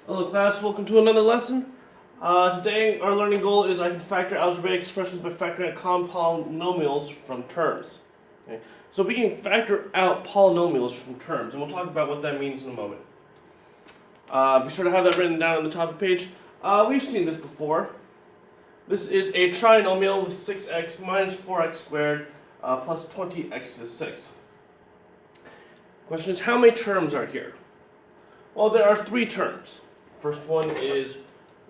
Hello class, welcome to another lesson. Today our learning goal is I can factor algebraic expressions by factoring out common polynomials from terms. Okay? So we can factor out polynomials from terms, and we'll talk about what that means in a moment. Be sure to have that written down on the top of the page. We've seen this before. This is a trinomial with 6x minus 4x squared plus 20x to the sixth. Question is, how many terms are here? Well, there are three terms. First one is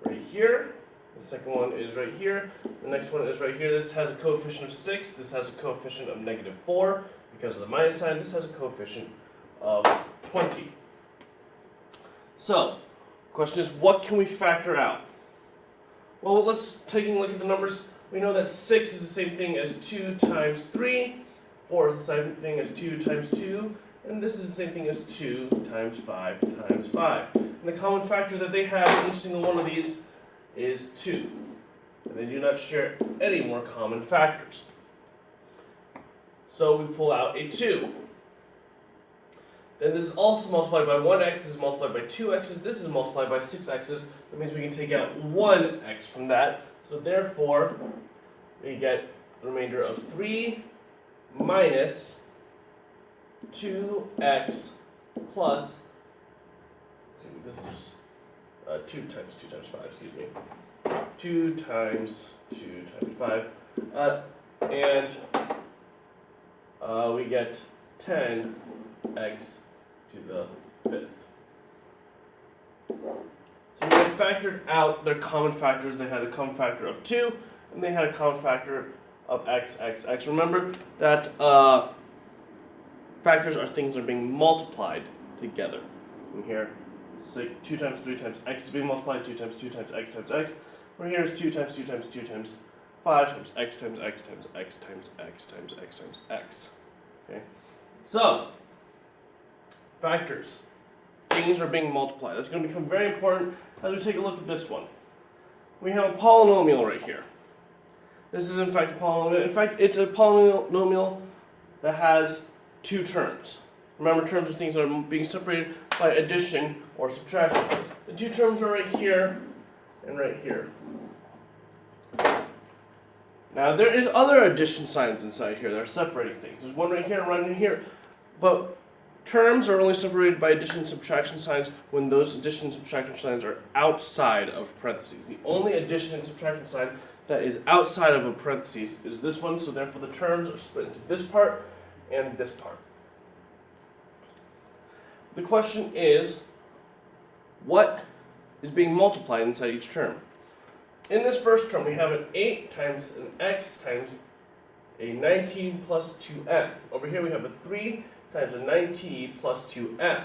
right here. The second one is right here. The next one is right here. This has a coefficient of 6. This has a coefficient of -4. Because of the minus sign, this has a coefficient of 20. So, the question is, what can we factor out? Well, let's take a look at the numbers. We know that 6 is the same thing as 2 times 3. 4 is the same thing as 2 times 2. And this is the same thing as 2 times 5 times 5. And the common factor that they have in each single one of these is 2. And they do not share any more common factors. So we pull out a 2. Then this is also multiplied by 1x, this is multiplied by 2x's, this is multiplied by 6x's. That means we can take out 1x from that. So therefore, we get the remainder of 3 minus 2x plus, this is just 2 times 5, excuse me. 2 times 2 times 5. And we get 10x to the fifth. So we have factored out their common factors. They had a common factor of 2, and they had a common factor of x. Remember that factors are things that are being multiplied together. And here, say 2 times 3 times x is being multiplied, 2 times 2 times x times x. Where here is 2 times 2 times 2 times 5 times x times x times x times x times x times x. Okay? So, factors. Things are being multiplied. That's going to become very important as we take a look at this one. We have a polynomial right here. This is in fact a polynomial. In fact, it's a polynomial that has two terms. Remember, terms are things that are being separated by addition or subtraction. The two terms are right here and right here. Now, there is other addition signs inside here that are separating things. There's one right here and one right here. But terms are only separated by addition and subtraction signs when those addition and subtraction signs are outside of parentheses. The only addition and subtraction sign that is outside of a parentheses is this one, so therefore the terms are split into this part and this part. The question is, what is being multiplied inside each term? In this first term, we have an 8 times an x times a 19 plus 2m. Over here we have a 3 times a 9t plus 2m.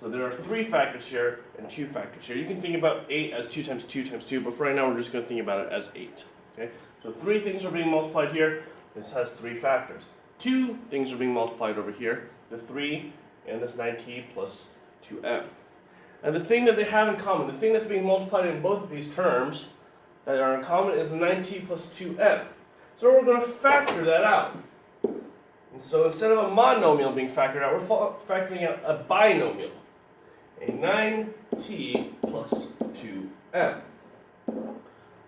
So there are 3 factors here and 2 factors here. You can think about 8 as 2 times 2 times 2, but for right now we're just going to think about it as 8. Okay? So 3 things are being multiplied here. This has 3 factors. 2 things are being multiplied over here. The 3 and this 9t plus 2m. And the thing that they have in common, the thing that's being multiplied in both of these terms that are in common is the 9t plus 2m. So we're going to factor that out. And so instead of a monomial being factored out, we're factoring out a binomial. A 9t plus 2m.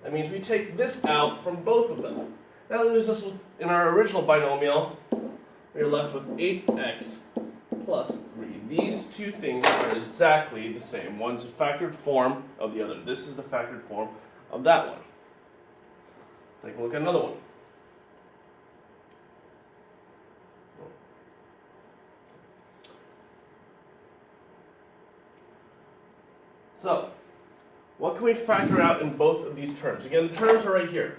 That means we take this out from both of them. That leaves us with, in our original binomial, we're left with 8x plus 3. These two things are exactly the same. One's a factored form of the other. This is the factored form of that one. Take a look at another one. So, what can we factor out in both of these terms? Again, the terms are right here.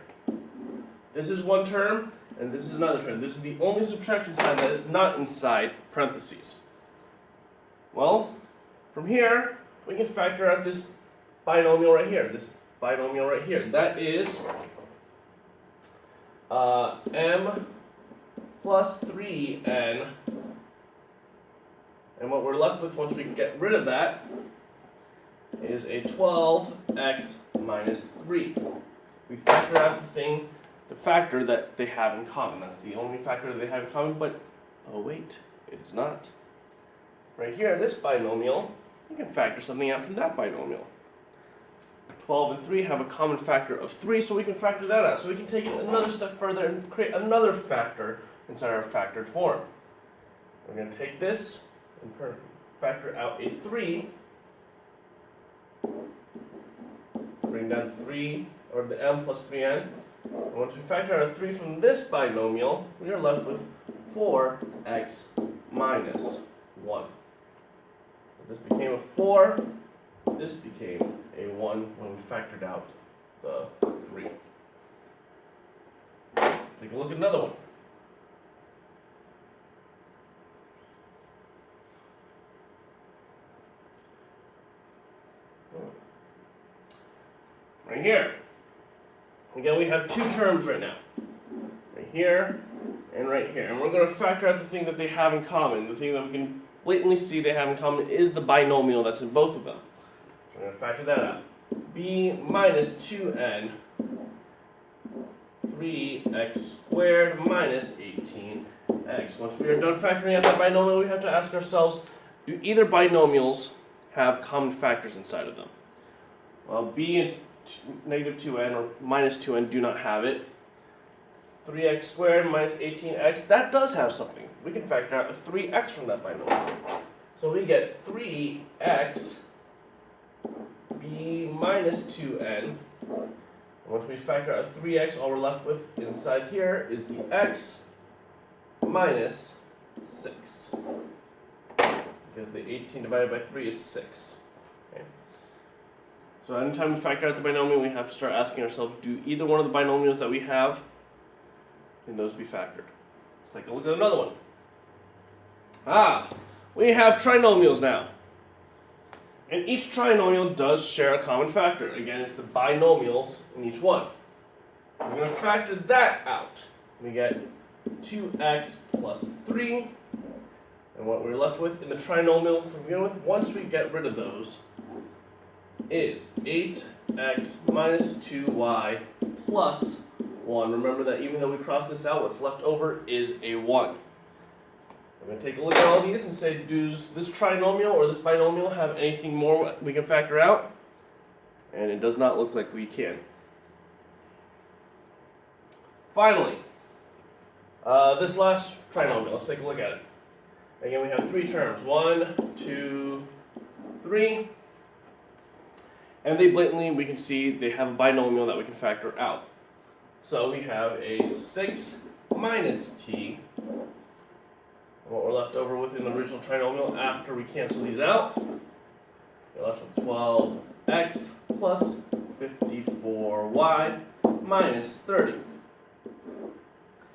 This is one term, and this is another term. This is the only subtraction sign that is not inside parentheses. Well, from here, we can factor out this binomial right here. This binomial right here. That is m plus 3n. And what we're left with once we get rid of that is a 12x minus 3. We factor out the factor that they have in common. That's the only factor that they have in common, but oh wait, it's not. Right here, this binomial we can factor something out from that binomial. 12 and 3 have a common factor of 3, so we can factor that out. So we can take it another step further and create another factor inside our factored form. We're going to take this and factor out a 3. Bring down 3, or the m plus 3n. And once we factor out a 3 from this binomial, we are left with 4x minus 1. This became a 4. This became a 1 when we factored out the 3. Take a look at another one. Right here. Again, we have two terms right now. Right here and right here. And we're going to factor out the thing that they have in common. The thing that we can blatantly see they have in common is the binomial that's in both of them. So we're going to factor that out. B minus 2n 3x squared minus 18x. Once we are done factoring out that binomial, we have to ask ourselves, do either binomials have common factors inside of them? Well, b and negative 2n or minus 2n do not have it. 3x squared minus 18x, that does have something. We can factor out a 3x from that binomial. So we get 3x b minus 2n. Once we factor out a 3x, all we're left with inside here is the x minus 6. Because the 18 divided by 3 is 6. Okay. So anytime we factor out the binomial, we have to start asking ourselves, do either one of the binomials that we have, can those be factored? Let's take a look at another one. We have trinomials now. And each trinomial does share a common factor. Again, it's the binomials in each one. We're going to factor that out. We get 2x plus 3. And what we're left with in the trinomial to begin with, once we get rid of those, is 8x minus 2y plus 1. Remember that even though we cross this out, what's left over is a 1. We're going to take a look at all these and say, does this trinomial or this binomial have anything more we can factor out? And it does not look like we can. Finally, this last trinomial, let's take a look at it. Again, we have three terms. 1, 2, 3. And they blatantly, we can see they have a binomial that we can factor out. So we have a 6 minus t. What we're left over with in the original trinomial after we cancel these out, we're left with 12x plus 54y minus 30.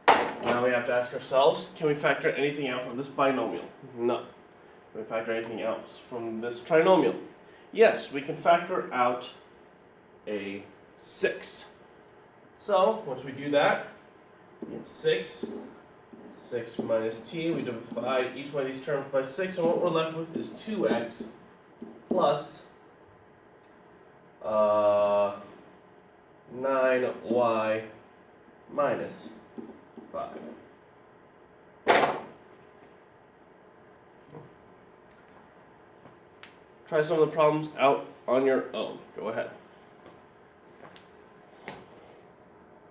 Now we have to ask ourselves, can we factor anything out from this binomial? No. Can we factor anything else from this trinomial? Yes, we can factor out a 6. So, once we do that, we get 6 minus t, we divide each one of these terms by 6, and what we're left with is 2x plus 9y minus 5. Try some of the problems out on your own. Go ahead.